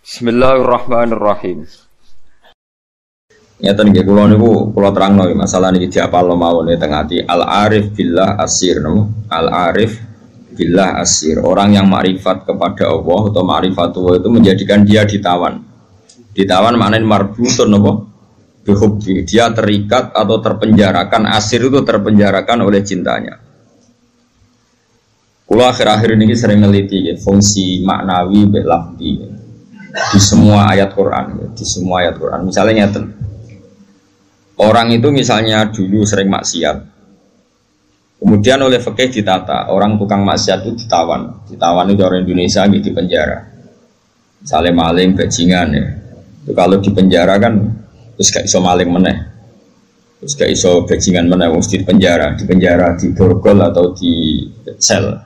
Bismillahirrahmanirrahim. Nyata nih, kalau niku kalau terang nih masalah nih di apa lo mau nih tengah di al-arif billah asir, al-arif billah asir. Orang yang makrifat kepada Allah atau makrifat Allah itu menjadikan dia ditawan. Ditawan maknanya marbutun, apa? Bihubbi. Dia terikat atau terpenjarakan. Asir itu terpenjarakan oleh cintanya. Kalau akhir-akhir ini sering meneliti ya, fungsi maknawi belafdi di semua ayat Quran, di semua ayat Quran. Misalnya orang itu misalnya dulu sering maksiat, kemudian oleh fikih ditata, orang tukang maksiat itu ditawan itu orang Indonesia gitu di penjara. Misalnya maling, bajingan ya, itu kalau di penjara kan terus gak iso maling meneh, terus gak iso bajingan meneh, harus di penjara, di borgol atau di sel.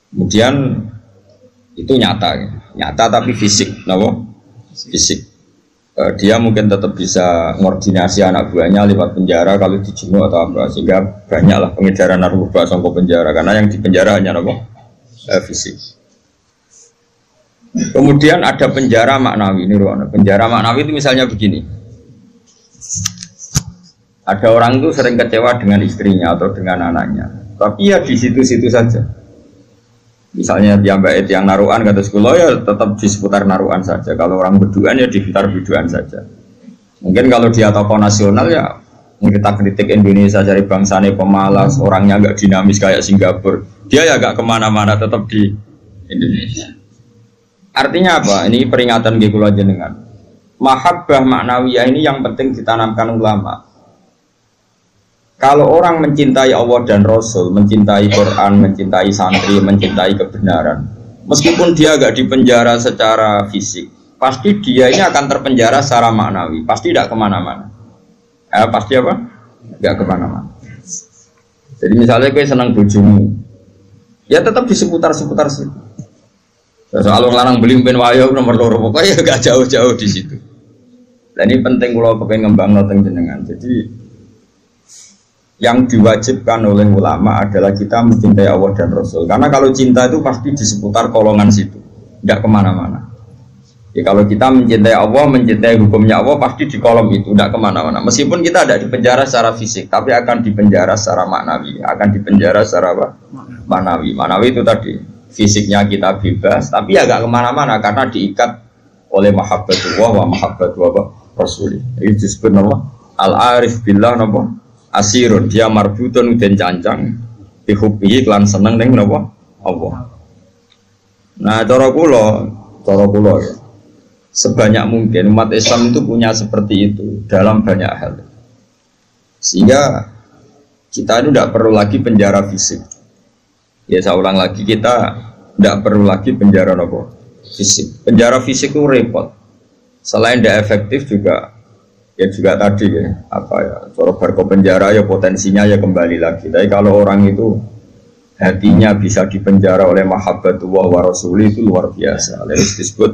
Kemudian itu nyata tapi fisik, no? Fisik. Dia mungkin tetap bisa ngordinasi anak buahnya lewat penjara kalau dijenguk atau apa, sehingga banyaklah pengedaran narkoba sangko penjara karena yang di penjara hanya fisik. Kemudian ada penjara maknawi ini, penjara maknawi itu misalnya begini. Ada orang itu sering kecewa dengan istrinya atau dengan anaknya, tapi ya di situ-situ saja. Misalnya dia mbak yang naruhan kata sekolah ya tetap di seputar naruhan saja. Kalau orang berduaan ya di sekitar berduaan saja. Mungkin kalau dia tokoh nasional ya kita kritik Indonesia dari bangsanya pemalas, orangnya agak dinamis kayak Singapura. Dia ya agak kemana-mana tetap di Indonesia. Artinya apa? Ini peringatan gikulah jenengan. Mahabbah maknawiyah ini yang penting ditanamkan ulama. Kalau orang mencintai Allah dan Rasul, mencintai Quran, mencintai santri, mencintai kebenaran, meskipun dia agak dipenjara secara fisik, pasti dia ini akan terpenjara secara maknawi, pasti tidak kemana-mana. Pasti apa? Tidak kemana-mana. Jadi misalnya gue senang bojomu, ya tetap di seputar-seputar situ. Soal orang beli pen wayo nomor loro, pokoknya gak jauh-jauh di situ. Dan ini penting kalau pengen ngembang noteng jenengan. Jadi yang diwajibkan oleh ulama adalah kita mencintai Allah dan Rasul. Karena kalau cinta itu pasti di seputar kolongan situ, tidak kemana-mana. Ya, kalau kita mencintai Allah, mencintai hukumnya Allah, pasti di kolom itu, tidak kemana-mana. Meskipun kita tidak dipenjara secara fisik, tapi akan dipenjara secara maknawi. Akan dipenjara secara apa? Maknawi. Maknawi itu tadi, fisiknya kita bebas, tapi agak kemana-mana karena diikat oleh mahabbatullah wa mahabbatullah Rasul. Itu disebut nama al-arif billah nama asirun, dia marbutun dan cancang dihubbihi klan seneng ning napa Allah. Nah, cara kula ya. Sebanyak mungkin umat Islam itu punya seperti itu dalam banyak hal. Sehingga kita itu tidak perlu lagi penjara fisik. Ya saya ulang lagi, kita tidak perlu lagi penjara napa fisik. Penjara fisik itu repot. Selain tidak efektif juga ya juga tadi ya, apa ya, cara berko penjara ya potensinya ya kembali lagi. Tapi kalau orang itu hatinya bisa dipenjara oleh mahabbatullah wa rasuli itu luar biasa. Lalu disebut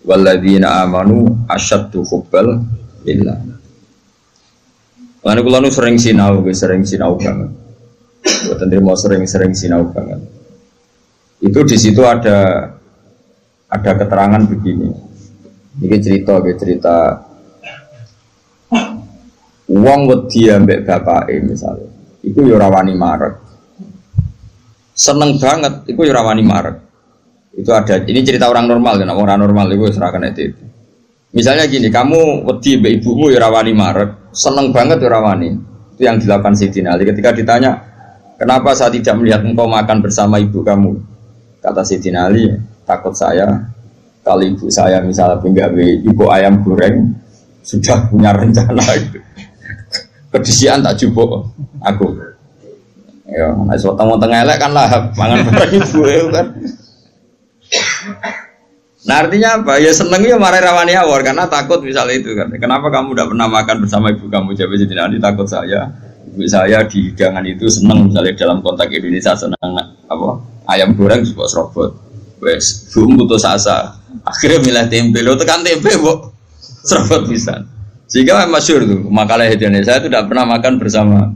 walladzina amanu asyaddu hubbal billah. Lalu kula sering sinau banget. Buat mau sering sinau banget. Itu di situ ada keterangan begini. Ini cerita wong wedi ambek bapake misalnya, iku yo ora wani marek. Seneng banget, iku yo ora wani marek. Itu ada, ini cerita orang normal kan, orang normal iku wis ora kena itu. Misalnya gini, kamu wedi mbek ibumu yo ora wani marek, seneng banget yo ora wani. Itu yang dilakukan Sayyidina Ali ketika ditanya, "Kenapa saya tidak melihat engkau makan bersama ibu kamu?" Kata Sayyidina Ali, "Takut saya kalau ibu saya misalnya penggawe ibu ayam goreng sudah punya rencana itu. Kedisian tak jupuk aku. Ya, nek weteng-weteng elek kan lah mangan bareng ibu kan. Nah artinya apa? Ya seneng ya marai rawani awor karena takut misalnya itu kan. Kenapa kamu tidak pernah makan bersama ibu kamu? Jadi nanti takut saya. Ibu saya di hidangan itu seneng misalnya dalam konteks Indonesia seneng apa? Ayam goreng juga serobot. Wes, bumbu putus asa. Akhirnya milih tempe. Lo tekan tempe, kok serobot bisa. Sehingga masyhur tuh makalah Indonesia itu tidak pernah makan bersama.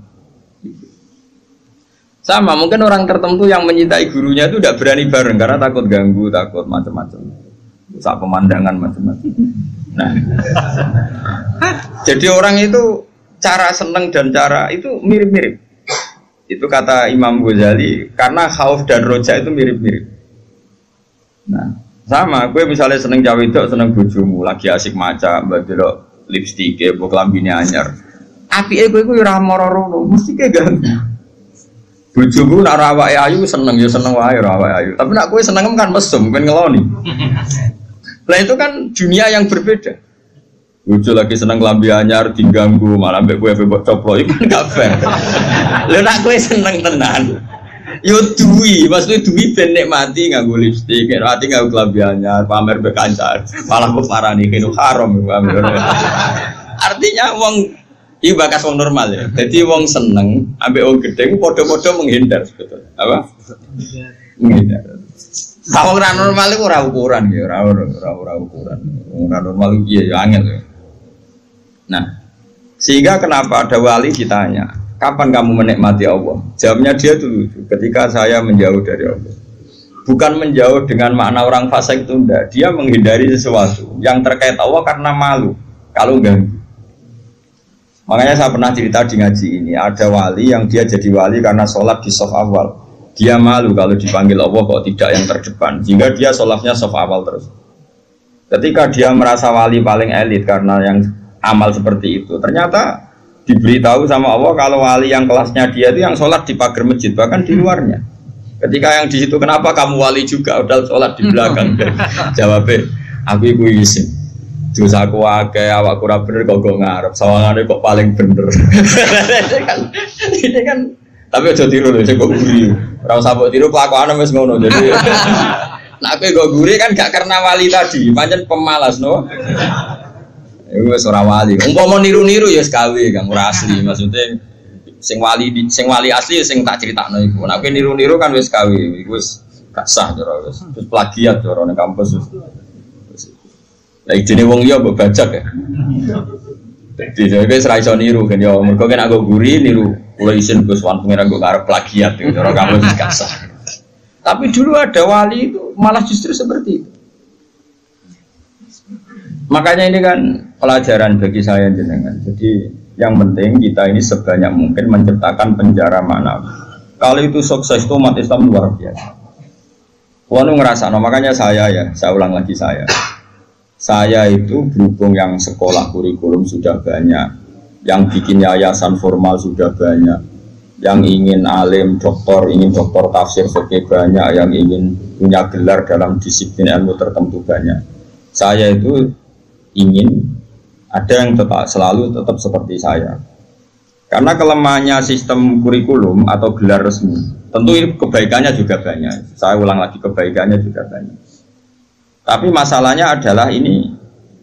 Sama mungkin orang tertentu yang mencintai gurunya itu tidak berani bareng karena takut ganggu, takut macam-macam. sak pemandangan macam-macam. Nah, jadi orang itu cara seneng dan cara itu mirip-mirip. Itu kata Imam Ghazali, karena khauf dan roja itu mirip-mirip. Nah, sama, gue misalnya seneng cawe itu, seneng bojomu, lagi asik maca, mbak lipstick, mbok klambine anyar. Apike gue ora moro-moro, mesti ke ganggu. Bojomu nak awake ayu seneng ya seneng wae awake ayu. Tapi nak kowe seneng kan mesum, ben ngeloni. Lah itu kan dunia yang berbeda. Bojo lagi seneng klambi anyar diganggu, malah mbek kowe mbok coplo iku kan gak fair. Lah nak kowe seneng tenan. Yo duwi, maksudnya duwi ben nikmati nganggo lipstik, nikmati nganggo klambi anyar, pamer mbek kancan. Malah kok parani kene haram. Artinya wong iki bakas wong normal ya. Jadi wong seneng ambek wong gedhe padha-padha menghindar sebetulnya. Apa? Menghindar. Kalau ora normal iku ora ukuran ya, ora ukuran. Ora normal iki ya angel ya. Nah, sehingga kenapa ada wali ditanya, kapan kamu menikmati Allah? Jawabnya dia dulu, ketika saya menjauh dari Allah. Bukan menjauh dengan makna orang fasik itu enggak. Dia menghindari sesuatu yang terkait Allah karena malu kalau ganggu. Makanya saya pernah cerita di ngaji ini, ada wali yang dia jadi wali karena sholat di shaf awal. Dia malu kalau dipanggil Allah kok tidak yang terdepan, sehingga dia sholatnya shaf awal terus. Ketika dia merasa wali paling elit karena yang amal seperti itu, ternyata diberitahu sama Allah kalau wali yang kelasnya dia itu yang sholat di pagar masjid, bahkan di luarnya. Ketika yang di situ, kenapa kamu wali juga udah sholat di belakang? Jawabnya, aku iku isin. Dosaku akeh, awakku ora bener kok ngarep, sawangane kok paling bener. Ini kan tapi aja tiru lho, kok guri. Ora usah mbok tiru kelakuane wis ngono. Jadi nek kowe kok guri kan gak karena wali tadi, pancen pemalas no. Iku wis ora wali. Umpama niru-niru ya gawe Kang, ora asli. Maksudnya sing wali asli sing tak critakno iku. Nek kowe niru-niru kan wis gawe, iku wis gak sah cara wis. Terus plagiat cara ning kampus wis. Lah jenenge wong liya mbok bajak ya. Dadi dhewe wis ra iso niru kan ya mergo kan aku guri niru kula isin Gus Wan pengen aku arep plagiat ya cara kamu wis kasar. Tapi dulu ada wali itu malah justru seperti itu. Makanya ini kan pelajaran bagi saya jenengan. Jadi yang penting kita ini sebanyak mungkin menciptakan penjara manawi. Kalau itu sukses itu umat Islam luar biasa. Wanu ngerasa, makanya saya ulang lagi saya itu berhubung yang sekolah kurikulum sudah banyak, yang bikin yayasan formal sudah banyak, yang ingin alim, doktor, ingin doktor tafsir fikih banyak, yang ingin punya gelar dalam disiplin ilmu tertentu banyak. Saya itu ingin ada yang selalu tetap seperti saya. Karena kelemahannya sistem kurikulum atau gelar resmi, tentu kebaikannya juga banyak. Saya ulang lagi, kebaikannya juga banyak. Tapi masalahnya adalah ini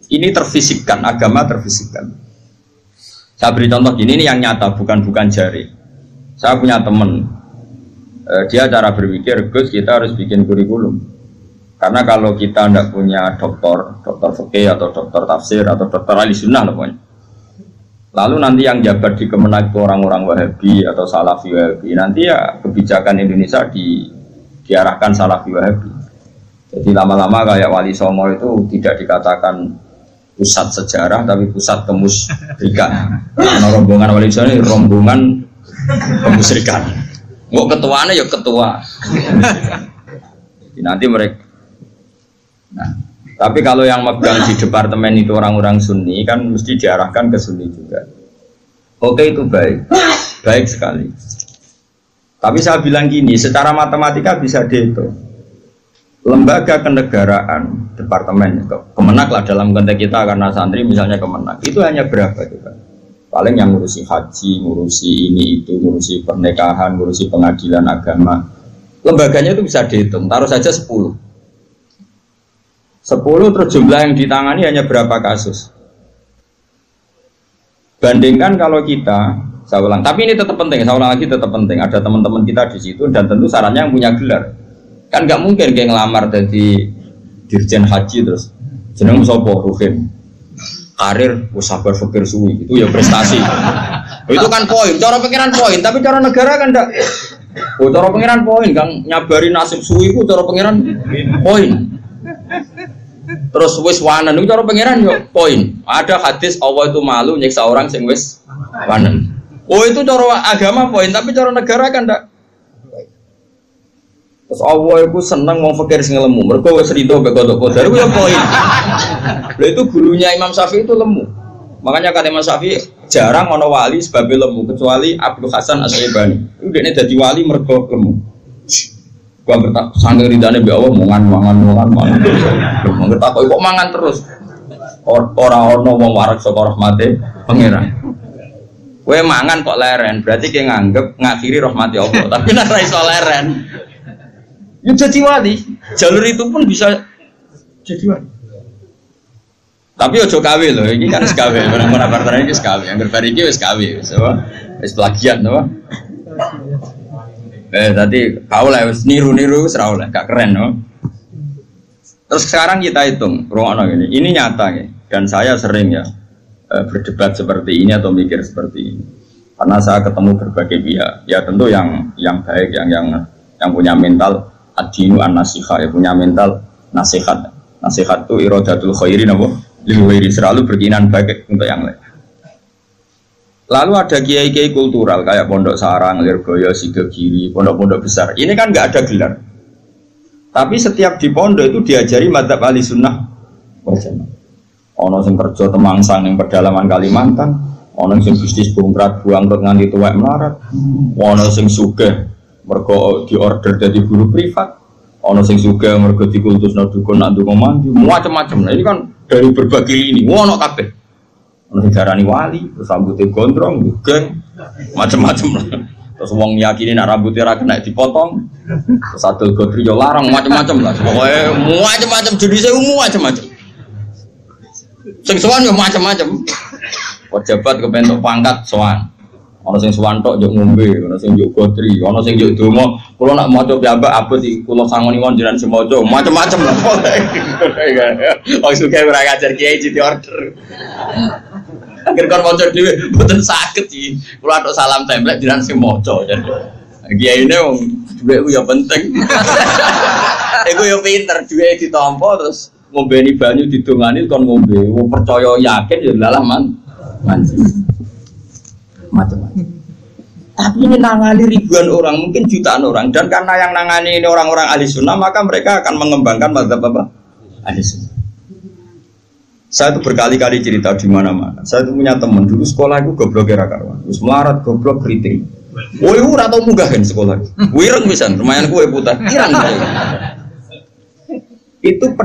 terfisikkan, agama terfisikkan. Saya beri contoh gini, ini yang nyata, bukan jari. Saya punya teman, dia cara berpikir, Gus kita harus bikin kurikulum. Karena kalau kita tidak punya dokter fikih atau dokter tafsir atau dokter ahli sunnah pokoknya. Lalu nanti yang jabat di Kemenak orang-orang Wahabi atau Salafi Wahabi, nanti ya kebijakan Indonesia diarahkan Salafi Wahabi. Jadi lama-lama kayak Wali Songo itu tidak dikatakan pusat sejarah tapi pusat kemusyrikan. Karena rombongan Wali Songo ini rombongan kemusyrikan. Mau ketuanya ya ketua. Jadi nanti mereka. Nah, tapi kalau yang megang di departemen itu orang-orang Sunni kan mesti diarahkan ke Sunni juga. Oke itu baik sekali. Tapi saya bilang gini, secara matematika bisa dihitung. Lembaga kenegaraan, departemen, Kemenak lah dalam konteks kita karena santri misalnya Kemenak, itu hanya berapa juga? Paling yang ngurusi haji, ngurusi ini itu, ngurusi pernikahan, ngurusi pengadilan agama. Lembaganya itu bisa dihitung, taruh saja 10 terus jumlah yang ditangani hanya berapa kasus. Bandingkan kalau kita, saya ulang, tapi ini tetap penting, saya ulang lagi tetap penting. Ada teman-teman kita di situ dan tentu sarannya yang punya gelar. Kan nggak mungkin kayak ngelamar jadi dirjen haji terus jeneng sopo Ruhin karir sabar fikir suwi itu ya prestasi. Itu kan poin, cara pengiran poin, tapi cara negara kan enggak. Cara pengiran poin, Kang nyabari nasib suwi itu cara pengiran poin. Terus wis wanen niku cara pangeran yo poin. Ada hadis Allah itu malu nyiksa orang sing wis wanen. Oh itu cara agama poin, tapi cara negara kan ndak. Terus Allah itu seneng wong fakir sing lemu. Mergo wis rido mbek kodok-kodok iku yo poin. Lha itu gurunya Imam Syafi'i itu lemu. Makanya kata Imam Syafi'i jarang ono wali sebabnya lemu kecuali Abdul Hasan As-Syaibani. Itu dia jadi wali mergo lemu. Gua bertak sange ridane mbek Allah mangan. Ngertak kok mangan terus. Ora ono wong warak saka rahmate pangeran. Kowe mangan kok leren, berarti kowe nganggep ngakhiri rahmati Allah. Tapi nek ora iso leren. Ya jadi wali. Jalur itu pun bisa jadi wali. Tapi ojo kawe lho, iki kan wis kawe, ora partner iki wis kawe. Angger bar iki wis kawe, wis plagiat to. Tadi kau lah niru-niru wis ora oleh, gak keren no. Terus sekarang kita hitung, ruangno gini. Ini nyata ya, dan saya sering ya berdebat seperti ini atau mikir seperti ini. Karena saya ketemu berbagai pihak, ya tentu yang baik, yang punya mental ad-dinu an-nasiha, ya punya mental nasihat. Nasihat itu iradatul khairi napa? Lil selalu berkeinginan baik untuk yang lain. Lalu ada kiai-kiai kultural kayak Pondok Sarang, Lirboyo, Sidogiri, pondok-pondok besar. Ini kan nggak ada gelar. Tapi setiap di pondok itu diajari madzhab ahli sunnah wal jamaah. Ono sing kerja temangsang yang pedalaman Kalimantan, ono sing bisnis bongkrat buangkrut nganti tuwek melarat, ono sing sugih mergo diorder dari guru privat, ono sing sugih mergo dikultusno dukun nak ndonga mandi, macam-macam. Nah ini kan dari berbagai lini, ono kabeh. Ono darani wali, terus rambutnya gondrong, geng, macam-macam lah. Terus wong yakini nak rambutnya ora kena dipotong. Terus adol godri yo larang macam-macam lah. Pokoke macam-macam jenisnya macam-macam. Sing sowan yo macam-macam. Pejabat kepentok pangkat sowan. Ono sing sowan tok yo ngombe, ono sing yo godri, ono sing yo donga. Kula nak maca piyambak abot iki kula sangoni wong jenengan sing maca macam-macam lah. Wong suka ora ngajar kiai di order. Akhir kon maca dhewe mboten saged iki. Kula tok salam template jenengan sing maca. Kiyaine wong dhuwit ku ya penting. Iku yo pinter dhuwit ditampa terus ngombeni banyu didongani kon ngombe. Wong percaya yakin ya lalah manci. Macam-macam. Tapi ini nangani ribuan orang, mungkin jutaan orang. Dan karena yang nangani ini orang-orang ahli sunnah, maka mereka akan mengembangkan madzhab apa? Ahli sunnah. Saya itu berkali-kali cerita di mana-mana. Saya itu punya teman dulu sekolah itu goblok era karuan, terus melarat goblok kritik. Woi ora tau munggah kan sekolah. Wireng pisan, lumayan kue putih. Irang. Itu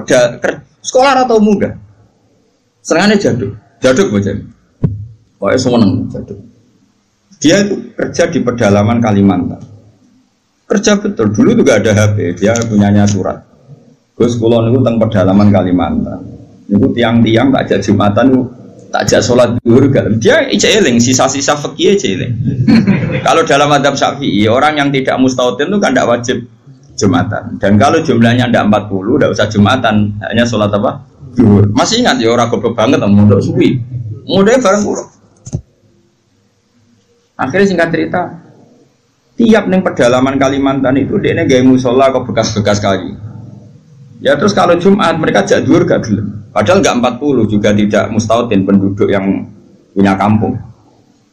sekolah ora tau munggah. Serangane jaduk bocah. Pokoke seneng jaduk. Dia itu kerja di pedalaman Kalimantan. Kerja betul. Dulu juga ada HP. Dia punyanya surat. Gus kulon itu tentang pedalaman Kalimantan. Itu tiang-tiang tak ajak Jumatan, tak ajak sholat zuhur. Dia ijailing, sisa-sisa fikih ijailing. Kalau dalam madzhab Syafi'i, orang yang tidak mustautin itu kan tidak wajib Jumatan. Dan kalau jumlahnya tidak 40, tidak usah Jumatan, hanya sholat apa? Zuhur. Masih ingat ya orang goblok banget mondok suwi. Modalnya bareng pulau. Akhirnya singkat cerita, tiap neng pedalaman Kalimantan itu dia gaya musola ke bekas-bekas kayu. Ya terus kalau Jumat mereka jadwur gak gelem. Padahal gak 40 juga tidak mustautin penduduk yang punya kampung.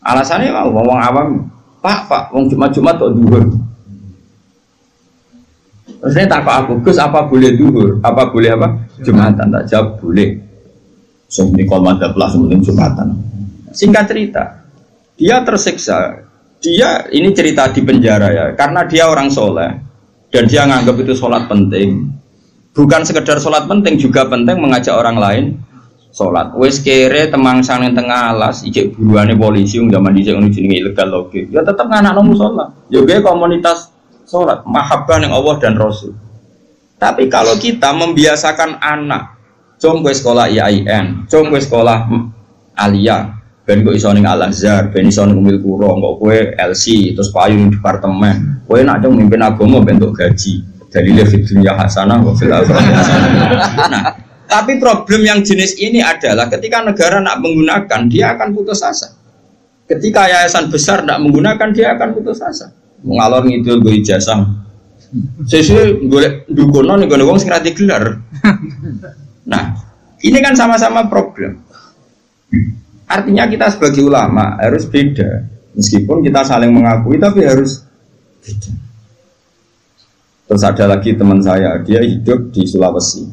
Alasannya mau ngomong awam, Pak, wong Jumat kok duhur. Terus ini tak aku, Gus apa boleh duhur? Apa boleh apa? Jumatan, tak jawab boleh. Seperti kalau madzhab lah sebelum Jumatan. Singkat cerita. Dia tersiksa, ini cerita di penjara ya, karena dia orang soleh dan dia nganggap itu sholat penting. Bukan sekedar sholat penting, juga penting mengajak orang lain sholat. Wes kere temangsang yang tengah alas, ijek buruannya polisi, zaman dijek ini ilegal lagi. Ya tetap nganak nomu sholat. Juga komunitas sholat, mahabbah yang Allah dan Rasul. Tapi kalau kita membiasakan anak, jom gue sekolah IAIN, jom gue sekolah Aliyah. Ben kok iso ning Al-Azhar, ben iso ning Umil Qura, kok kowe LC terus payung departemen. Kowe nak dong mimpin agama bentuk gaji. Dalile fid dunya hasanah wa fil akhirati hasanah. Nah, tapi problem yang jenis ini adalah ketika negara nak menggunakan, dia akan putus asa. Ketika yayasan besar nak menggunakan, dia akan putus asa. Mengalor ngidul go ijazah. Sesuai golek dukono ning wong sing ra digelar. Nah, ini kan sama-sama problem. Artinya kita sebagai ulama harus beda. Meskipun kita saling mengakui, tapi harus beda. Terus ada lagi teman saya, dia hidup di Sulawesi.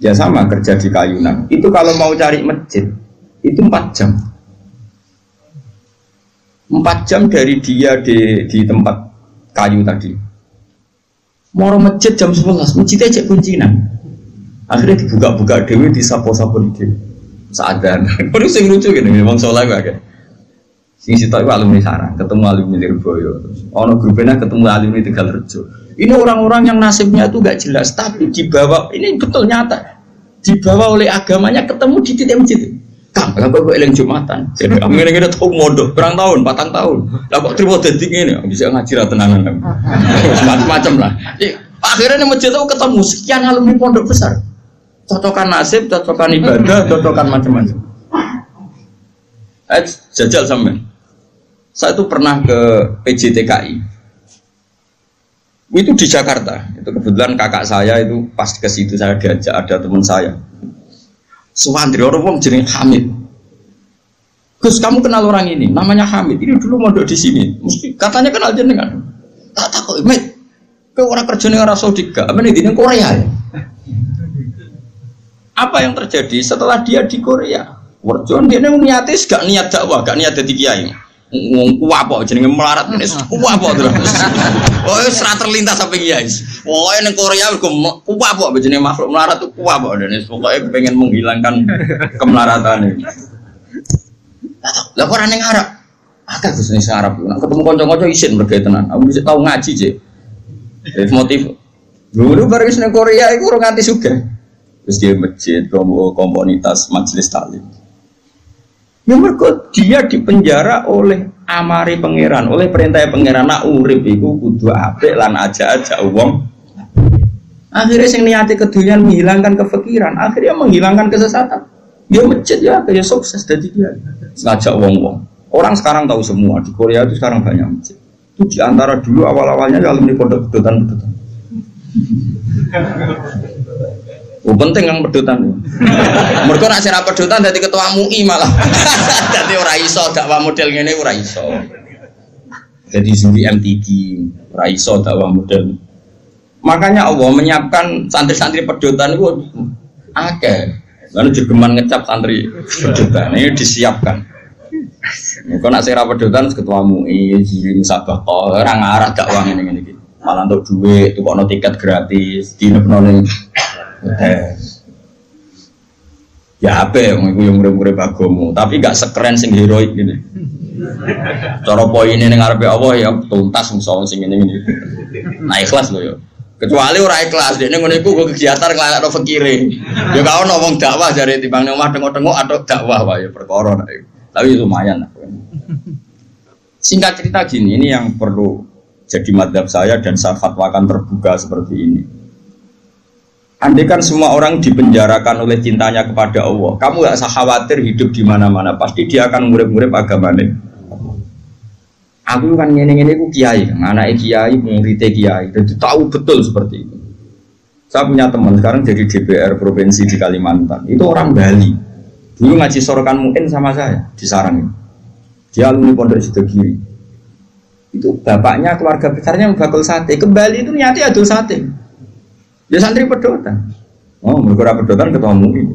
Dia sama kerja di Kayunan. Itu kalau mau cari masjid, itu 4 jam. 4 jam dari dia di tempat kayu tadi. Mau masjid jam 11, masjidnya cek kuncinan. Akhirnya dibuka-buka dewi, disapo-sapo di dewi. Seadan. Baru sing lucu gini, memang soleh gue. Sing sitok itu alumni Sarang, ketemu alumni Lirboyo. Ono grupnya ketemu alumni Tegalrejo. Ini orang-orang yang nasibnya itu gak jelas, tapi dibawa, ini betul nyata, dibawa oleh agamanya ketemu di titik masjid. Kang, kenapa gue eleng Jumatan? Jadi kami ini tahu modal, berang tahun, 4 tahun. Lah kok terima detik ini, bisa ngaji tenanan. Macam-macam lah. Akhirnya di masjid itu ketemu sekian alumni pondok besar. Cocokan nasib, cocokan ibadah, cocokan macam-macam. Jajal sampai. Saya itu pernah ke PJTKI. Itu di Jakarta. Itu kebetulan kakak saya itu pas ke situ saya diajak, ada teman saya. Suwandri orang wong jeneng Hamid. Gus, kamu kenal orang ini? Namanya Hamid. Ini dulu mondok di sini. Mesti katanya kenal jenengan. Tak kok, Mit. Ke orang kerja ning Arab Saudi gak? Apa ning Korea ya? Apa yang terjadi setelah dia di Korea? Warjon dia niate gak niat dakwah, gak niat dadi kiai. Wong kuwapok jenenge melarat ngene. Kuwapok terus. Oh, serat terlintas sampai kiai. Pokoke ning Korea kuwapok jenenge makhluk melarat tuh kuwapok dene. Pokoke pengen menghilangkan kemelaratan ini. Lah kok ora ning Arab? Akeh Gus ning Arab. Nek ketemu kanca-kanca isin mergo tenan. Aku bisa tau ngaji, Cek. Motif. Dulu baris ning Korea iku ora nganti sugih. Terus dia masjid, komunitas majelis taklim. Ya mereka dia dipenjara oleh amari pangeran, oleh perintah pangeran. Nak urip iku kudu apik lan aja wong. Akhirnya sing niate kedunian menghilangkan kefikiran, akhirnya menghilangkan kesesatan. Dia masjid ya, kayak sukses jadi dia. Ngajak wong-wong. Orang sekarang tahu semua di Korea itu sekarang banyak masjid. Itu diantara dulu awal-awalnya alumni pondok pedotan. Oh, penting yang pedotan. Mereka nak sira pedotan dadi ketua MUI malah. Dadi ora iso dakwah model ngene ora iso. Jadi Zuri MTQ ora iso dakwah model. Makanya Allah menyiapkan santri-santri pedotan itu akeh. Lalu jegeman ngecap santri pedotan ini disiapkan. Mereka nak sira pedotan ketua MUI, Zuri Musabah ora ngarah dakwah ngene iki. Malah untuk duit, tukokno tiket gratis, dinepno ya apa ya, yang murid-murid bagomu, tapi gak sekeren sing heroik gitu. Cara poinnya ning ngarepe Allah ya tuntas musuh sing ngene iki. Nah ikhlas lho ya. Kecuali ora ikhlas, dekne ngono iku go kegiatan nglakno fakire. Ya gak ono wong dakwah jare timbang ning omah tengok-tengok atau dakwah wae perkara nek. Tapi lumayan lah. Singkat cerita gini, ini yang perlu jadi madhab saya dan saya fatwakan terbuka seperti ini. Andai kan semua orang dipenjarakan oleh cintanya kepada Allah, kamu gak usah khawatir hidup di mana-mana, pasti dia akan murid-murid agamanya. Aku kan ngene-ngene ku kiai, anak kiai, muridnya kiai, jadi tahu betul seperti itu. Saya punya teman sekarang jadi DPR provinsi di Kalimantan, itu orang Bali. Dulu ngaji sorokan mungkin sama saya di Sarang. Dia alumni Pondok Sidogiri. Itu bapaknya keluarga besarnya bakul sate. Ke Bali itu niatnya adul sate. Ya santri pedotan. Oh, mereka pedotan ketua MUI.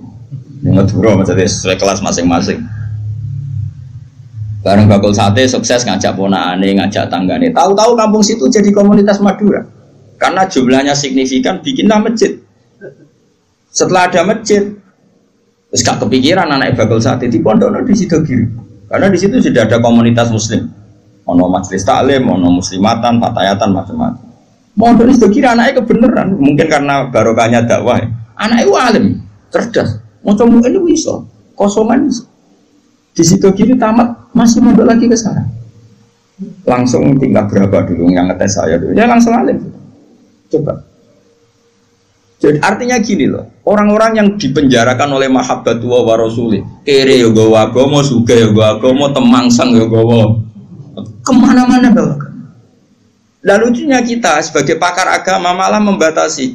Yang ngeduro maksudnya sesuai kelas masing-masing. Bareng bakul sate sukses ngajak ponakane, ngajak tanggane. Tahu-tahu kampung situ jadi komunitas Madura. Karena jumlahnya signifikan, bikinlah masjid. Setelah ada masjid, terus gak kepikiran anak bakul sate di pondok di Sidogiri. Karena di situ sudah ada komunitas Muslim. Ono majelis taklim, ono muslimatan, fatayatan, macam-macam. Mondok itu kira anaknya kebenaran, mungkin karena barokahnya dakwah. Anaknya itu alim, cerdas. Mau coba ini bisa, kosongan bisa. Di situ kiri tamat, masih mondok lagi ke sana. Langsung tingkat berapa dulu yang ngetes saya dulu? Ya langsung alim. Coba. Jadi artinya gini loh, orang-orang yang dipenjarakan oleh mahabbatullah wa rasulih, kere ya gawa agama, suga ya gawa agama, temangsang ya gawa, kemana-mana bawa. Lalu lucunya kita sebagai pakar agama malah membatasi,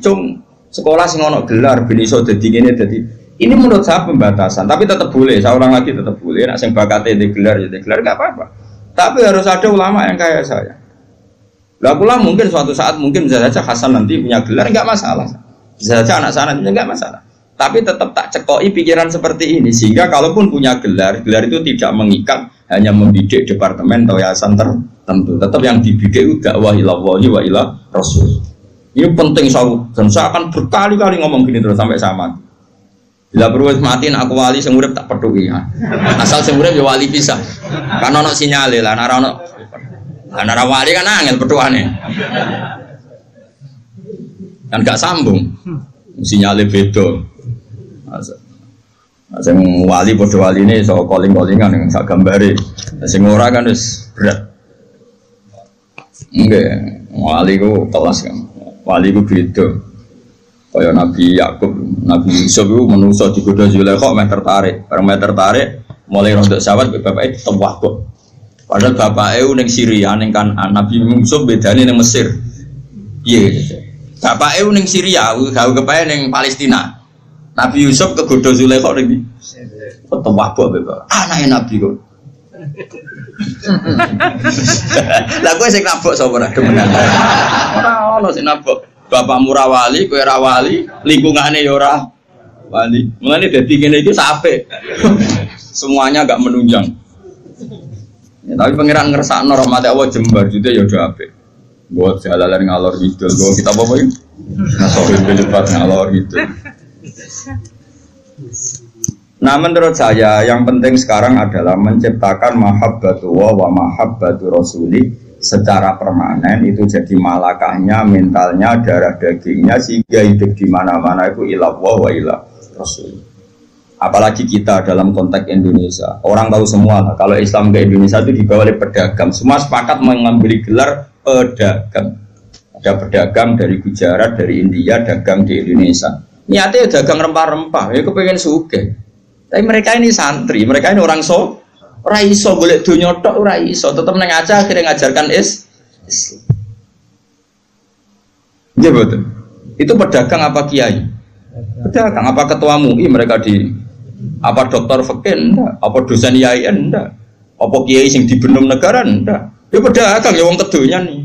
Sekolah sing ono gelar ben iso dadi ngene dadi. Ini menurut saya pembatasan, tapi tetap boleh. Saya ulang lagi tetap boleh. Nek sing bakate di gelar ya di gelar enggak apa-apa. Tapi harus ada ulama yang kayak saya. Lah pula mungkin suatu saat mungkin bisa saja Hasan nanti punya gelar enggak masalah. Bisa saja anak sana punya enggak masalah. Tapi tetap tak cekoi pikiran seperti ini sehingga kalaupun punya gelar, gelar itu tidak mengikat hanya membidik departemen atau yayasan tertentu. Tetap yang dibidik itu dakwah ilallahi wa ila rasul. Ini penting dan saya akan berkali-kali ngomong gini terus sampai saya mati. Bila perlu matiin aku wali sing urip tak peduli ya. Asal sing urip ya wali pisah. Kan ono sinyale lah ana wali kan angel petuane. Kan gak sambung. Sinyale beda. Sing wali padha waline iso calling-callingan ning sak gambare. Sing ora kan wis berat. Nggih, wali ku kelas kan. Wali ku beda. Kaya Nabi Yakub, Nabi Yusuf itu manusia digoda Zulaikha meh tertarik. Bareng meh tertarik, mulai rontok sawat bapake ditewah kok. Padahal bapake ning Syria ning Kanaan, Nabi Yusuf bedane ning Mesir. Piye? Bapake ning Syria, gawe kepae ning Palestina. Nabi Yusuf kegoda Zulaikha ning ketewah kok bapak. Anake Nabi kok. Lah kowe sing nabok sapa ora demenan. Ora ono sing nabok. Bapak murah wali, kowe ora wali, lingkungane ya ora wali. Mulane dadi ngene iki sampe. Semuanya agak menunjang. Ya, tapi pangeran ngersakno rahmat Allah jembar jute ya do apik. Buat jalalan ngalor ngidul, go kita apa iki? Nasohil bilipat ngalor gitu. Nah menurut saya yang penting sekarang adalah menciptakan mahabbatullah wa mahabbatu rasuli secara permanen itu jadi malakahnya, mentalnya, darah dagingnya sehingga hidup di mana-mana itu ilallah wa ilah rasul. Apalagi kita dalam konteks Indonesia, orang tahu semua lah, kalau Islam ke Indonesia itu dibawa oleh pedagang, semua sepakat mengambil gelar pedagang. Ada pedagang dari Gujarat, dari India, dagang di Indonesia. Niatnya dagang rempah-rempah, ya kepengen sugih. Tapi mereka ini santri, mereka ini orang ora iso golek donya tok ora iso, tetep nang aja akhirnya ngajarkan Islam. Nggih betul. Itu pedagang apa kiai? Pedagang apa ketua MUI mereka di apa dokter fikih ndak, apa dosen IAIN ndak, apa kiai sing dibenom negara ndak. Ya pedagang ya wong kedonyan nih.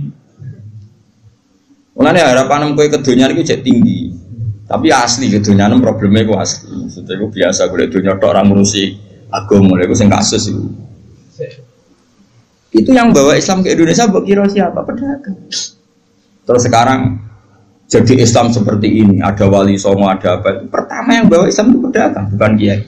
Mulane harapan kowe kedonyan iku jek tinggi. Tapi asli kedonyan probleme iku asli. Maksudnya iku biasa golek donya tok ora ngurusi agama, itu sing kasus itu. Itu yang bawa Islam ke Indonesia, mbok kira siapa? Pedagang. Terus sekarang jadi Islam seperti ini, ada wali songo, ada apa? Pertama yang bawa Islam itu pedagang, bukan kiai.